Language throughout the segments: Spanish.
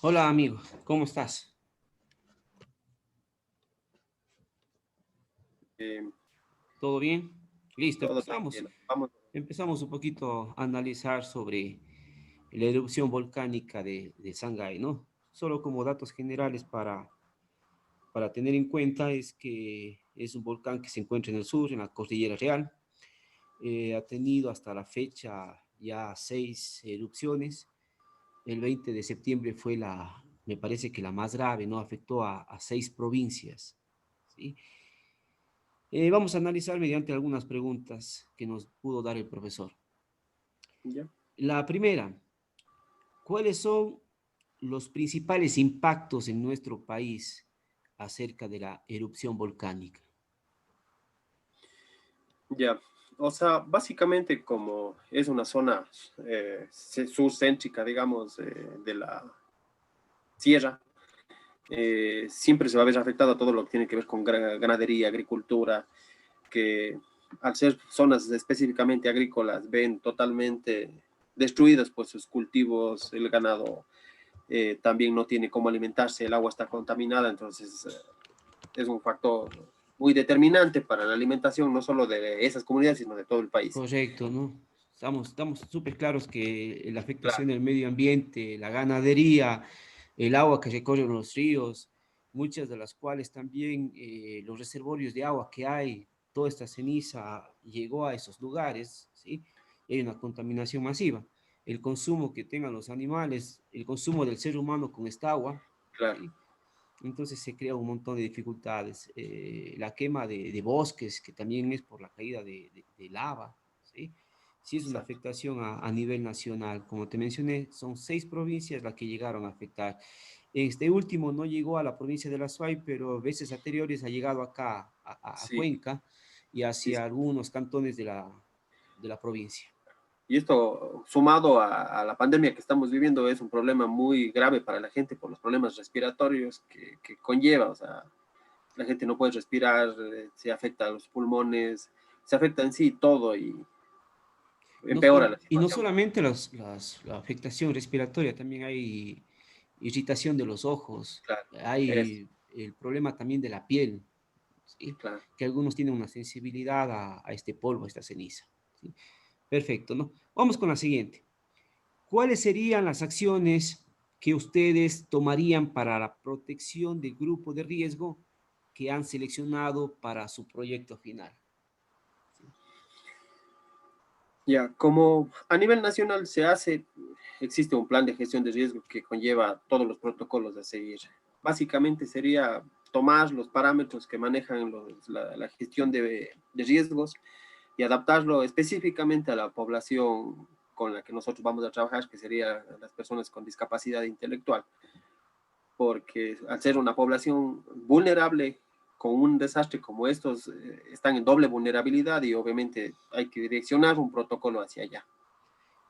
Hola amigo, ¿cómo estás? Eh, ¿Todo bien? Listo, Todo empezamos. tranquilo. Vamos. Empezamos un poquito a analizar sobre la erupción volcánica de Shanghái, ¿no? Solo como datos generales para tener en cuenta es que es un volcán que se encuentra en el sur, en la Cordillera Real. Ha tenido hasta la fecha ya 6 erupciones. El 20 de septiembre fue me parece que la más grave, ¿no? Afectó a 6 provincias, ¿sí? Vamos a analizar mediante algunas preguntas que nos pudo dar el profesor. Ya. La primera, ¿cuáles son los principales impactos en nuestro país acerca de la erupción volcánica? Ya. O sea, básicamente como es una zona surcéntrica, digamos, de la sierra, siempre se va a ver afectado a todo lo que tiene que ver con ganadería, agricultura, que al ser zonas específicamente agrícolas, ven totalmente destruidas pues sus cultivos, el ganado también no tiene cómo alimentarse, el agua está contaminada, entonces es un factor muy determinante para la alimentación, no solo de esas comunidades, sino de todo el país. Correcto, ¿no? Estamos súper claros que la afectación Claro, del medio ambiente, la ganadería, el agua que recorre los ríos, muchas de las cuales también los reservorios de agua que hay, toda esta ceniza llegó a esos lugares, ¿sí? Y hay una contaminación masiva. El consumo que tengan los animales, el consumo del ser humano con esta agua, claro. ¿sí? Entonces se crea un montón de dificultades. La quema de bosques, que también es por la caída de lava, ¿sí? Sí es una Exacto. afectación a nivel nacional. Como te mencioné, son 6 provincias las que llegaron a afectar. Este último no llegó a la provincia de La Suay, pero veces anteriores ha llegado acá, a Sí, Cuenca y sí, hacia sí. algunos cantones de la provincia. Y esto, sumado a la pandemia que estamos viviendo, es un problema muy grave para la gente por los problemas respiratorios que conlleva. O sea, la gente no puede respirar, se afecta a los pulmones, se afecta en sí todo y No, empeora la y no situación. solamente la afectación respiratoria, también hay irritación de los ojos, Claro, es, hay el problema también de la piel, ¿sí? claro. Que algunos tienen una sensibilidad a este polvo, a esta ceniza, ¿sí? Perfecto, ¿no? Vamos con la siguiente. ¿Cuáles serían las acciones que ustedes tomarían para la protección del grupo de riesgo que han seleccionado para su proyecto final? ¿Sí? Ya, como a nivel nacional se hace, existe un plan de gestión de riesgo que conlleva todos los protocolos a seguir. Básicamente sería tomar los parámetros que manejan la gestión de riesgos y adaptarlo específicamente a la población con la que nosotros vamos a trabajar, que serían las personas con discapacidad intelectual, porque al ser una población vulnerable, con un desastre como estos, están en doble vulnerabilidad y obviamente hay que direccionar un protocolo hacia allá.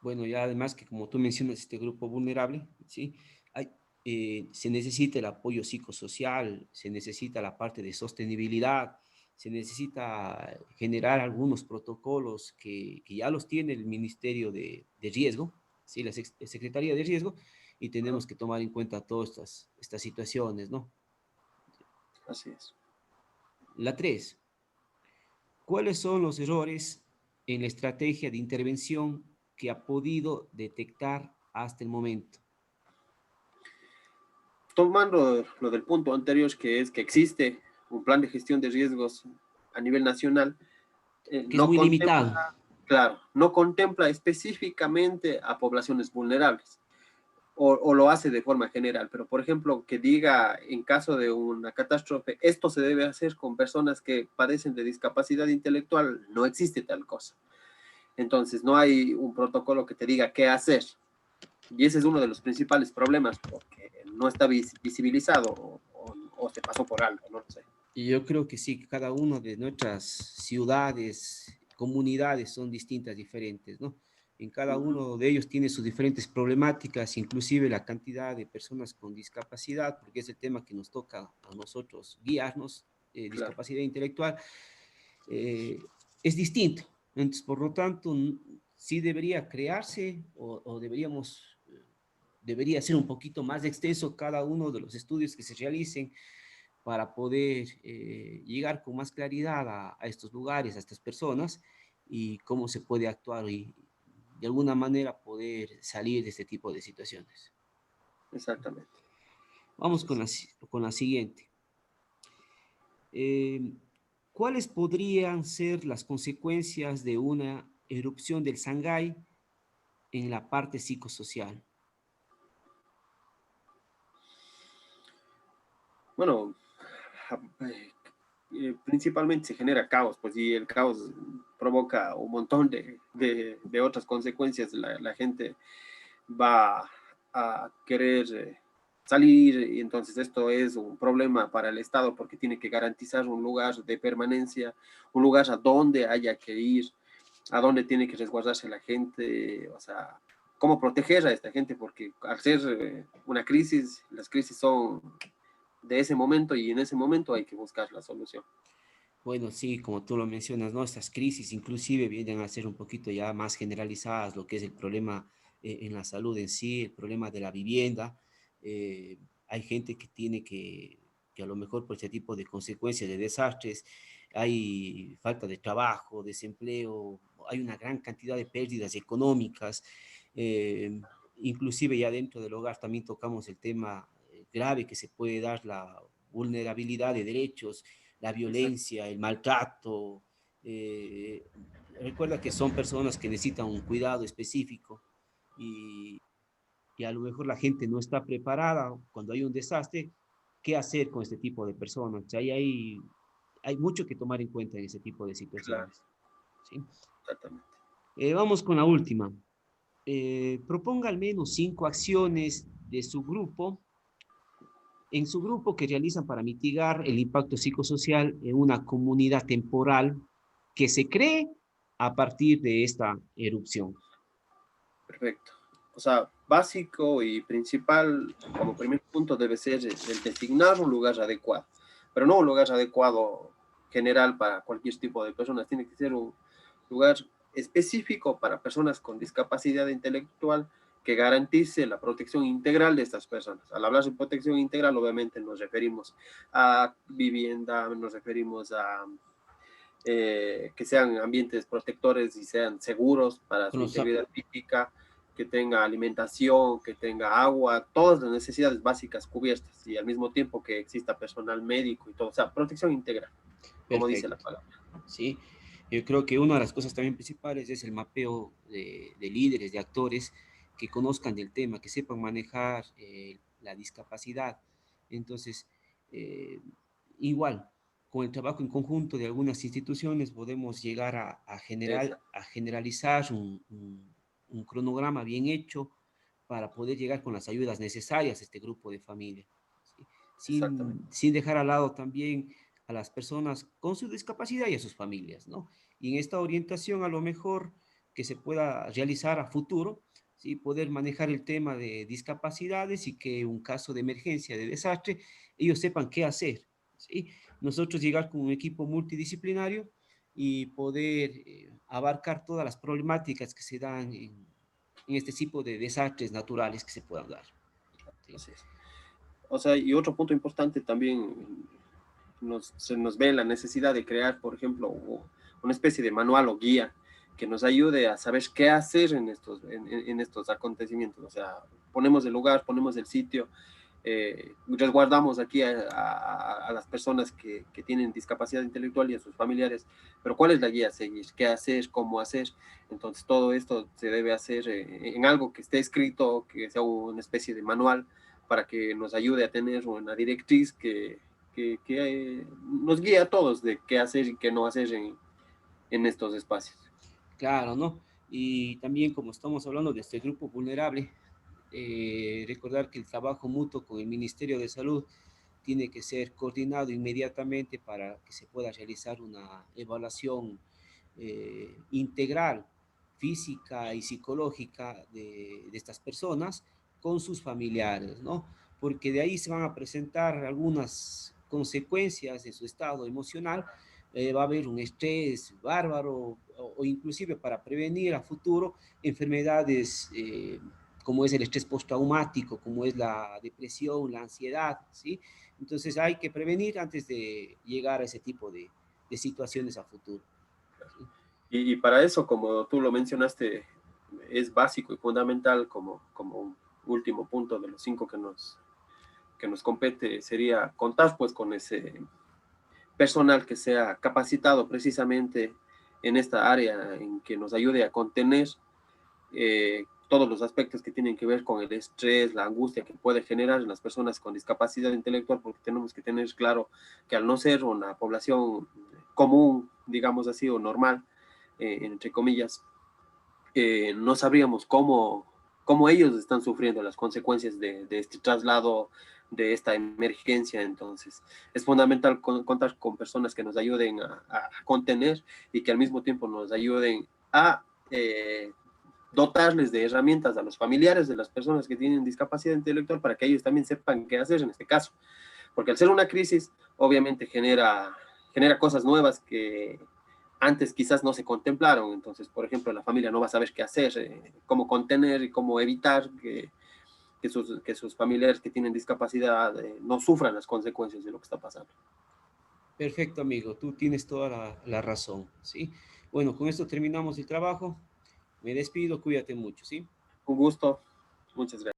Bueno, ya además que como tú mencionas, este grupo vulnerable, ¿sí? Hay, se necesita el apoyo psicosocial, se necesita la parte de sostenibilidad, se necesita generar algunos protocolos que ya los tiene el Ministerio de Riesgo, ¿sí? La Secretaría de Riesgo, y tenemos que tomar en cuenta todas estas situaciones, ¿no? Así es. La 3. ¿Cuáles son los errores en la estrategia de intervención que ha podido detectar hasta el momento? Tomando lo del punto anterior, que es que existe un plan de gestión de riesgos a nivel nacional, Que es no muy contempla, limitado. claro, no contempla específicamente a poblaciones vulnerables. O lo hace de forma general, pero por ejemplo, que diga en caso de una catástrofe, esto se debe hacer con personas que padecen de discapacidad intelectual, no existe tal cosa. Entonces, no hay un protocolo que te diga qué hacer. Y ese es uno de los principales problemas, porque no está visibilizado o se pasó por alto, no lo sé. Y yo creo que sí, que cada una de nuestras ciudades, comunidades son distintas, diferentes, ¿no? En cada Uh -huh. uno de ellos tiene sus diferentes problemáticas, inclusive la cantidad de personas con discapacidad, porque es el tema que nos toca a nosotros guiarnos, Claro, discapacidad intelectual, eh, es distinto. Entonces, por lo tanto, sí debería crearse o deberíamos debería ser un poquito más extenso cada uno de los estudios que se realicen para poder llegar con más claridad a estos lugares, a estas personas y cómo se puede actuar y de alguna manera poder salir de este tipo de situaciones. Exactamente. Vamos Así es. con la siguiente. Eh, ¿Cuáles podrían ser las consecuencias de una erupción del Sangay en la parte psicosocial? Bueno, principalmente se genera caos, pues y el caos provoca un montón de otras consecuencias. La gente va a querer salir y entonces esto es un problema para el Estado porque tiene que garantizar un lugar de permanencia, un lugar a donde haya que ir, a donde tiene que resguardarse la gente, o sea, cómo proteger a esta gente porque al ser una crisis, las crisis son de ese momento y en ese momento hay que buscar la solución. Bueno, sí, como tú lo mencionas, ¿no? Estas crisis inclusive vienen a ser un poquito ya más generalizadas, lo que es el problema en la salud en sí, el problema de la vivienda. Hay gente que tiene que a lo mejor por este tipo de consecuencias de desastres, hay falta de trabajo, desempleo, hay una gran cantidad de pérdidas económicas. eh, Inclusive ya dentro del hogar también tocamos el tema grave que se puede dar la vulnerabilidad de derechos, la Exacto. violencia, el maltrato. eh, Recuerda que son personas que necesitan un cuidado específico y, y a lo mejor la gente no está preparada cuando hay un desastre. ¿Qué hacer con este tipo de personas? O sea, hay mucho que tomar en cuenta en ese tipo de Claro, situaciones. ¿Sí? exactamente. Vamos con la última. Proponga al menos 5 acciones de su grupo en su grupo que realizan para mitigar el impacto psicosocial en una comunidad temporal que se cree a partir de esta erupción. Perfecto. O sea, básico y principal, como primer punto, debe ser el designar un lugar adecuado, pero no un lugar adecuado general para cualquier tipo de personas, tiene que ser un lugar específico para personas con discapacidad intelectual que garantice la protección integral de estas personas. Al hablar de protección integral, obviamente nos referimos a vivienda, nos referimos a que sean ambientes protectores y sean seguros para Con su los, integridad física, que tenga alimentación, que tenga agua, todas las necesidades básicas cubiertas y al mismo tiempo que exista personal médico y todo, o sea, protección integral, como dice la perfecto. palabra. ¿Sí? Yo creo que una de las cosas también principales es el mapeo de líderes, de actores que conozcan del tema, que sepan manejar la discapacidad. Entonces, eh, igual, con el trabajo en conjunto de algunas instituciones podemos llegar Exacto, a generalizar un cronograma bien hecho para poder llegar con las ayudas necesarias a este grupo de familia, ¿sí? exactamente. Sin dejar al lado también a las personas con su discapacidad y a sus familias, ¿no? Y en esta orientación a lo mejor que se pueda realizar a futuro, ¿sí? Poder manejar el tema de discapacidades y que un caso de emergencia, de desastre, ellos sepan qué hacer, ¿sí? Nosotros llegar con un equipo multidisciplinario y poder abarcar todas las problemáticas que se dan en este tipo de desastres naturales que se puedan dar, ¿sí? Así es. O sea, y otro punto importante también se nos ve la necesidad de crear, por ejemplo, una especie de manual o guía que nos ayude a saber qué hacer en estos acontecimientos. O sea, ponemos el lugar, ponemos el sitio, resguardamos aquí a las personas que tienen discapacidad intelectual y a sus familiares, pero ¿cuál es la guía a seguir? ¿Qué hacer? ¿Cómo hacer? Entonces, todo esto se debe hacer en algo que esté escrito, que sea una especie de manual para que nos ayude a tener una directriz que nos guíe a todos de qué hacer y qué no hacer en estos espacios. Claro, ¿no? Y también como estamos hablando de este grupo vulnerable, recordar que el trabajo mutuo con el Ministerio de Salud tiene que ser coordinado inmediatamente para que se pueda realizar una evaluación integral, física y psicológica de estas personas con sus familiares, ¿no? Porque de ahí se van a presentar algunas consecuencias en su estado emocional. Va a haber un estrés bárbaro o inclusive para prevenir a futuro enfermedades como es el estrés postraumático, como es la depresión, la ansiedad, ¿sí? Entonces hay que prevenir antes de llegar a ese tipo de situaciones a futuro. ¿Sí? Y para eso, como tú lo mencionaste, es básico y fundamental como último punto de los 5 que nos compete, sería contar pues con ese personal que sea capacitado precisamente en esta área, en que nos ayude a contener todos los aspectos que tienen que ver con el estrés, la angustia que puede generar en las personas con discapacidad intelectual, porque tenemos que tener claro que al no ser una población común, digamos así, o normal, entre comillas, no sabríamos cómo ellos están sufriendo las consecuencias de este traslado, de esta emergencia. Entonces, es fundamental contar con personas que nos ayuden a contener y que al mismo tiempo nos ayuden a dotarles de herramientas a los familiares de las personas que tienen discapacidad intelectual para que ellos también sepan qué hacer en este caso. Porque al ser una crisis, obviamente genera cosas nuevas que antes quizás no se contemplaron. Entonces, por ejemplo, la familia no va a saber qué hacer, cómo contener y cómo evitar que sus familiares que tienen discapacidad no sufran las consecuencias de lo que está pasando. Perfecto, amigo, tú tienes toda la razón, ¿sí? Bueno, con esto terminamos el trabajo. Me despido, cuídate mucho, ¿sí? Un gusto, muchas gracias.